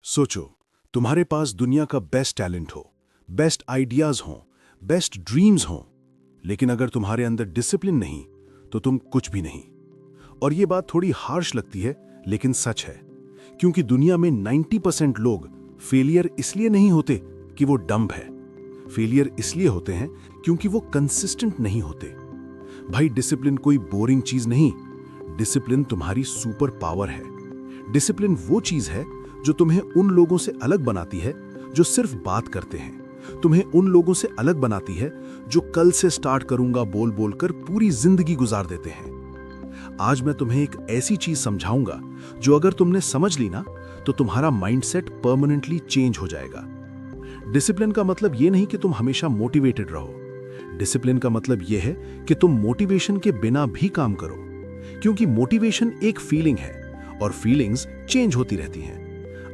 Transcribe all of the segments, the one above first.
सोचो, तुम्हारे पास दुनिया का बेस्ट टैलेंट हो, बेस्ट आइडियाज हों, बेस्ट ड्रीम्स हों, लेकिन अगर तुम्हारे अंदर डिसिप्लिन नहीं तो तुम कुछ भी नहीं। और ये बात थोड़ी हार्श लगती है, लेकिन सच है, क्योंकि दुनिया में 90% लोग फेलियर इसलिए नहीं होते कि वो डम्ब है। फेलियर इसलिए होते हैं क्योंकि वो कंसिस्टेंट नहीं होते। भाई, डिसिप्लिन कोई बोरिंग चीज नहीं, डिसिप्लिन तुम्हारी सुपर पावर है। डिसिप्लिन वो चीज है जो तुम्हें उन लोगों से अलग बनाती है जो सिर्फ बात करते हैं, तुम्हें उन लोगों से अलग बनाती है जो कल से स्टार्ट करूंगा बोल बोलकर पूरी जिंदगी गुजार देते हैं। आज मैं तुम्हें एक ऐसी चीज समझाऊंगा जो अगर तुमने समझ ली ना, तो तुम्हारा माइंडसेट परमानेंटली चेंज हो जाएगा। डिसिप्लिन का मतलब यह नहीं कि तुम हमेशा मोटिवेटेड रहो। डिसिप्लिन का मतलब यह है कि तुम मोटिवेशन के बिना भी काम करो, क्योंकि मोटिवेशन एक फीलिंग है और फीलिंग्स चेंज होती रहती हैं।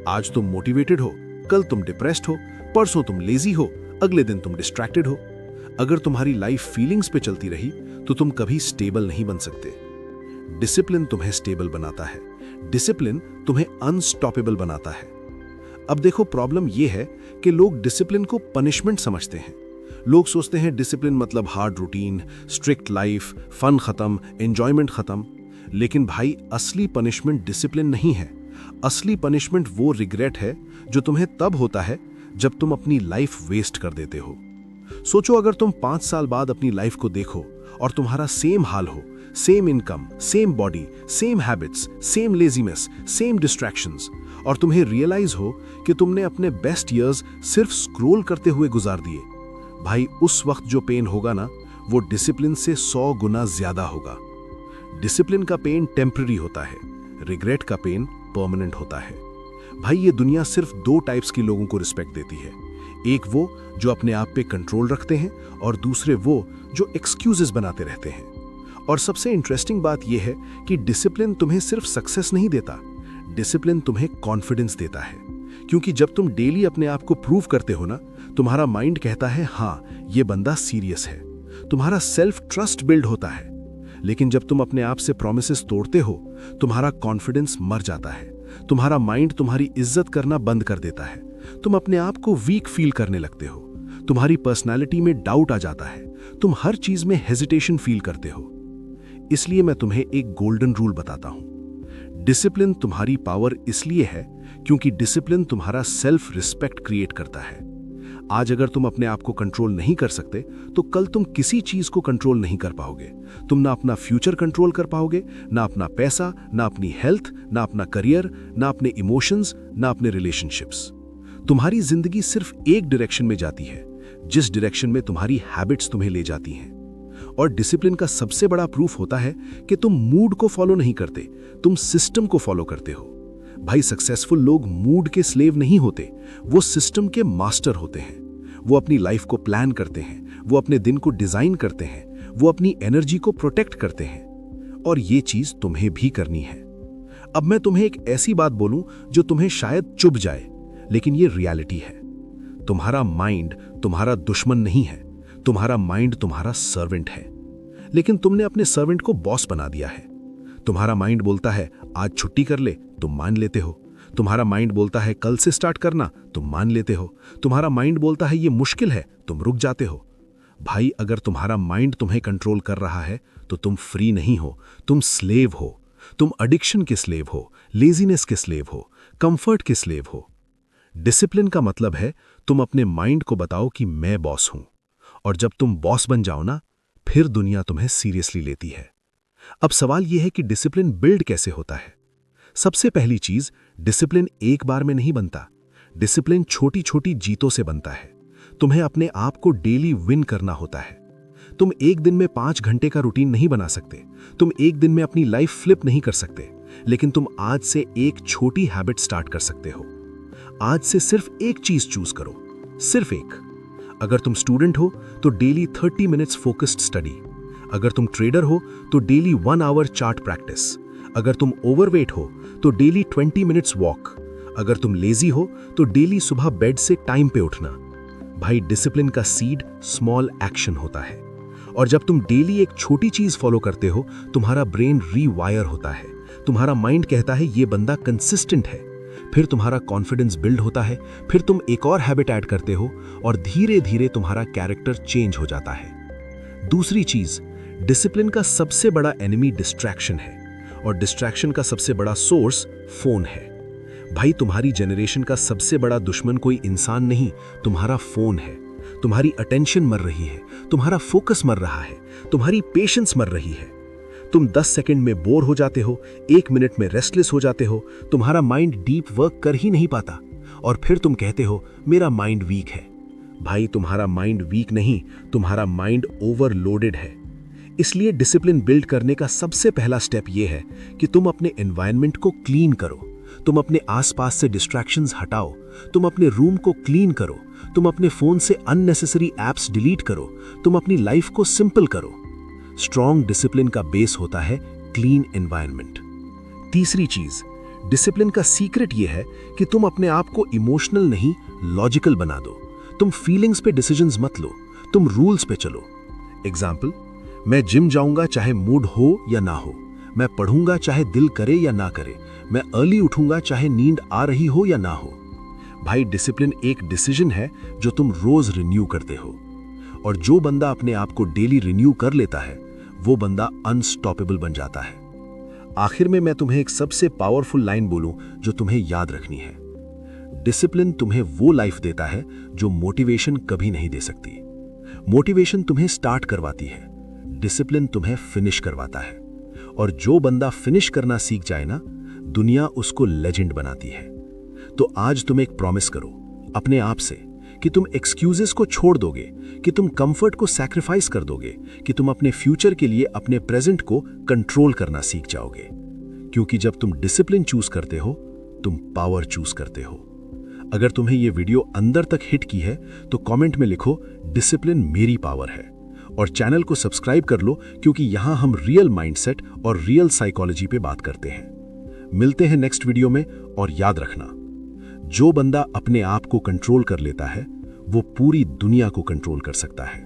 आज तुम मोटिवेटेड हो, कल तुम डिप्रेस्ड हो, परसों तुम लेजी हो, अगले दिन तुम डिस्ट्रैक्टेड हो। अगर तुम्हारी लाइफ फीलिंग्स पे चलती रही तो तुम कभी स्टेबल नहीं बन सकते। डिसिप्लिन तुम्हें स्टेबल बनाता है, डिसिप्लिन तुम्हें अनस्टॉपेबल बनाता है। अब देखो, प्रॉब्लम यह है कि लोग डिसिप्लिन को पनिशमेंट समझते हैं। लोग सोचते हैं डिसिप्लिन मतलब hard routine, strict life, fun खत्म, एंजॉयमेंट खत्म। लेकिन भाई, असली पनिशमेंट डिसिप्लिन नहीं है। असली पनिशमेंट वो रिग्रेट है जो तुम्हें तब होता है जब तुम अपनी लाइफ वेस्ट कर देते हो। सोचो, अगर तुम 5 साल बाद अपनी लाइफ को देखो और तुम्हारा सेम हाल हो, same income, same body, same habits, same laziness, same distractions, और तुम्हें रियलाइज हो कि तुमने अपने बेस्ट ईयर्स सिर्फ स्क्रॉल करते हुए गुजार दिए, भाई, उस वक्त जो पेन होगा ना, वो डिसिप्लिन से 100 गुना ज्यादा होगा। डिसिप्लिन का पेन टेम्पररी होता है, रिग्रेट का पेन परमानेंट होता है। भाई, ये दुनिया सिर्फ 2 टाइप्स के लोगों को रिस्पेक्ट देती है। एक वो जो अपने आप पे कंट्रोल रखते हैं, और दूसरे वो जो एक्सक्यूजेस बनाते रहते हैं। और सबसे इंटरेस्टिंग बात यह है कि डिसिप्लिन तुम्हें सिर्फ सक्सेस नहीं देता, डिसिप्लिन तुम्हें कॉन्फिडेंस देता है। क्योंकि जब तुम डेली अपने आप को प्रूव करते हो ना, तुम्हारा माइंड कहता है हाँ, ये बंदा सीरियस है। तुम्हारा सेल्फ ट्रस्ट बिल्ड होता है। लेकिन जब तुम अपने आप से प्रॉमिसेस तोड़ते हो, तुम्हारा कॉन्फिडेंस मर जाता है। तुम्हारा माइंड तुम्हारी इज्जत करना बंद कर देता है। तुम अपने आप को वीक फील करने लगते हो। तुम्हारी पर्सनालिटी में डाउट आ जाता है। तुम हर चीज में हेजिटेशन फील करते हो। इसलिए मैं तुम्हें एक गोल्डन रूल बताता हूं। डिसिप्लिन तुम्हारी पावर इसलिए है क्योंकि डिसिप्लिन तुम्हारा सेल्फ रिस्पेक्ट क्रिएट करता है। आज अगर तुम अपने आप को कंट्रोल नहीं कर सकते, तो कल तुम किसी चीज को कंट्रोल नहीं कर पाओगे। तुम ना अपना फ्यूचर कंट्रोल कर पाओगे, ना अपना पैसा, ना अपनी हेल्थ, ना अपना करियर, ना अपने इमोशंस, ना अपने रिलेशनशिप्स। तुम्हारी जिंदगी सिर्फ एक डायरेक्शन में जाती है, जिस डायरेक्शन में तुम्हारी हैबिट्स तुम्हें ले जाती हैं। और डिसिप्लिन का सबसे बड़ा प्रूफ होता है कि तुम मूड को फॉलो नहीं करते, तुम सिस्टम को फॉलो करते हो। भाई, सक्सेसफुल लोग मूड के स्लेव नहीं होते, वो सिस्टम के मास्टर होते हैं। वो अपनी लाइफ को प्लान करते हैं, वो अपने दिन को डिजाइन करते हैं, वो अपनी एनर्जी को प्रोटेक्ट करते हैं। और ये चीज तुम्हें भी करनी है। अब मैं तुम्हें एक ऐसी बात बोलूं जो तुम्हें शायद चुभ जाए, लेकिन ये रियलिटी है। तुम्हारा माइंड तुम्हारा दुश्मन नहीं है, तुम्हारा माइंड तुम्हारा सर्वेंट है। लेकिन तुमने अपने सर्वेंट को बॉस बना दिया है। तुम्हारा माइंड बोलता है आज छुट्टी कर ले, तुम मान लेते हो। तुम्हारा माइंड बोलता है कल से स्टार्ट करना, तुम मान लेते हो। तुम्हारा माइंड बोलता है ये मुश्किल है, तुम रुक जाते हो। भाई, अगर तुम्हारा माइंड तुम्हें कंट्रोल कर रहा है तो तुम फ्री नहीं हो, तुम स्लेव हो। तुम एडिक्शन के स्लेव हो, लेजीनेस के स्लेव हो, कंफर्ट के स्लेव हो। डिसिप्लिन का मतलब है तुम अपने माइंड को बताओ कि मैं बॉस हूं। और जब तुम बॉस बन जाओ ना, फिर दुनिया तुम्हें सीरियसली लेती है। अब सवाल यह है कि डिसिप्लिन बिल्ड कैसे होता है। सबसे पहली चीज, डिसिप्लिन एक बार में नहीं बनता। डिसिप्लिन छोटी छोटी जीतों से बनता है। तुम्हें अपने आप को डेली विन करना होता है। तुम एक दिन में 5 घंटे का रूटीन नहीं बना सकते, तुम एक दिन में अपनी लाइफ फ्लिप नहीं कर सकते, लेकिन तुम आज से एक छोटी हैबिट स्टार्ट कर सकते हो। आज से सिर्फ एक चीज चूज करो, सिर्फ एक। अगर तुम स्टूडेंट हो तो डेली 30 मिनट्स फोकस्ड स्टडी। अगर तुम ट्रेडर हो तो डेली 1 आवर चार्ट प्रैक्टिस। अगर तुम ओवरवेट हो तो डेली 20 मिनट्स वॉक। अगर तुम लेजी हो तो डेली सुबह बेड से टाइम पे उठना। भाई, डिसिप्लिन का सीड स्मॉल एक्शन होता है। और जब तुम डेली एक छोटी चीज फॉलो करते हो, तुम्हारा ब्रेन रीवायर होता है। तुम्हारा माइंड कहता है ये बंदा कंसिस्टेंट है। फिर तुम्हारा कॉन्फिडेंस बिल्ड होता है, फिर तुम एक और हैबिट ऐड करते हो और धीरे धीरे तुम्हारा कैरेक्टर चेंज हो जाता है। दूसरी चीज, डिसिप्लिन का सबसे बड़ा एनिमी डिस्ट्रैक्शन है और डिस्ट्रैक्शन का सबसे बड़ा सोर्स फोन है। भाई, तुम्हारी जनरेशन का सबसे बड़ा दुश्मन कोई इंसान नहीं, तुम्हारा फोन है। तुम्हारी अटेंशन मर रही है, तुम्हारा फोकस मर रहा है, तुम्हारी पेशेंस मर रही है। तुम 10 सेकंड में बोर हो जाते हो, 1 मिनट में रेस्टलेस हो जाते हो, तुम्हारा माइंड डीप वर्क कर ही नहीं पाता और फिर तुम कहते हो मेरा माइंड वीक है। भाई, तुम्हारा माइंड वीक नहीं, तुम्हारा माइंड ओवरलोडेड है। इसलिए डिसिप्लिन बिल्ड करने का सबसे पहला स्टेप यह है कि तुम अपने एनवायरनमेंट को क्लीन करो। तुम अपने आसपास से डिस्ट्रैक्शंस हटाओ, तुम अपने रूम को क्लीन करो, तुम अपने फोन से अननेसेसरी एप्स डिलीट करो, तुम अपनी लाइफ को सिंपल करो। स्ट्रॉन्ग डिसिप्लिन का बेस होता है क्लीन एनवायरनमेंट। तीसरी चीज, डिसिप्लिन का सीक्रेट यह है कि तुम अपने आप को इमोशनल नहीं, लॉजिकल बना दो। तुम फीलिंग्स पे डिसीजंस मत लो, तुम रूल्स पे चलो। एग्जाम्पल, मैं जिम जाऊंगा चाहे मूड हो या ना हो, मैं पढ़ूंगा चाहे दिल करे या ना करे, मैं अर्ली उठूंगा चाहे नींद आ रही हो या ना हो। भाई, डिसिप्लिन एक डिसीजन है जो तुम रोज रिन्यू करते हो, और जो बंदा अपने आप को डेली रिन्यू कर लेता है वो बंदा अनस्टॉपेबल बन जाता है। आखिर में मैं तुम्हें एक सबसे पावरफुल लाइन बोलूं जो तुम्हें याद रखनी है। डिसिप्लिन तुम्हें वो लाइफ देता है जो मोटिवेशन कभी नहीं दे सकती। मोटिवेशन तुम्हें स्टार्ट करवाती है, डिसिप्लिन तुम्हें फिनिश करवाता है। और जो बंदा फिनिश करना सीख जाए ना, दुनिया उसको लेजेंड बनाती है। तो आज तुम एक प्रॉमिस करो अपने आप से कि तुम एक्सक्यूजेस को छोड़ दोगे, कि तुम कंफर्ट को सैक्रिफाइस कर दोगे, कि तुम अपने फ्यूचर के लिए अपने प्रेजेंट को कंट्रोल करना सीख जाओगे। क्योंकि जब तुम डिसिप्लिन चूज करते हो, तुम पावर चूज करते हो। अगर तुम्हें यह वीडियो अंदर तक हिट की है तो कमेंट में लिखो डिसिप्लिन मेरी पावर है, और चैनल को सब्सक्राइब कर लो, क्योंकि यहां हम रियल माइंडसेट और रियल साइकोलॉजी पे बात करते हैं। मिलते हैं नेक्स्ट वीडियो में, और याद रखना, जो बंदा अपने आप को कंट्रोल कर लेता है वो पूरी दुनिया को कंट्रोल कर सकता है।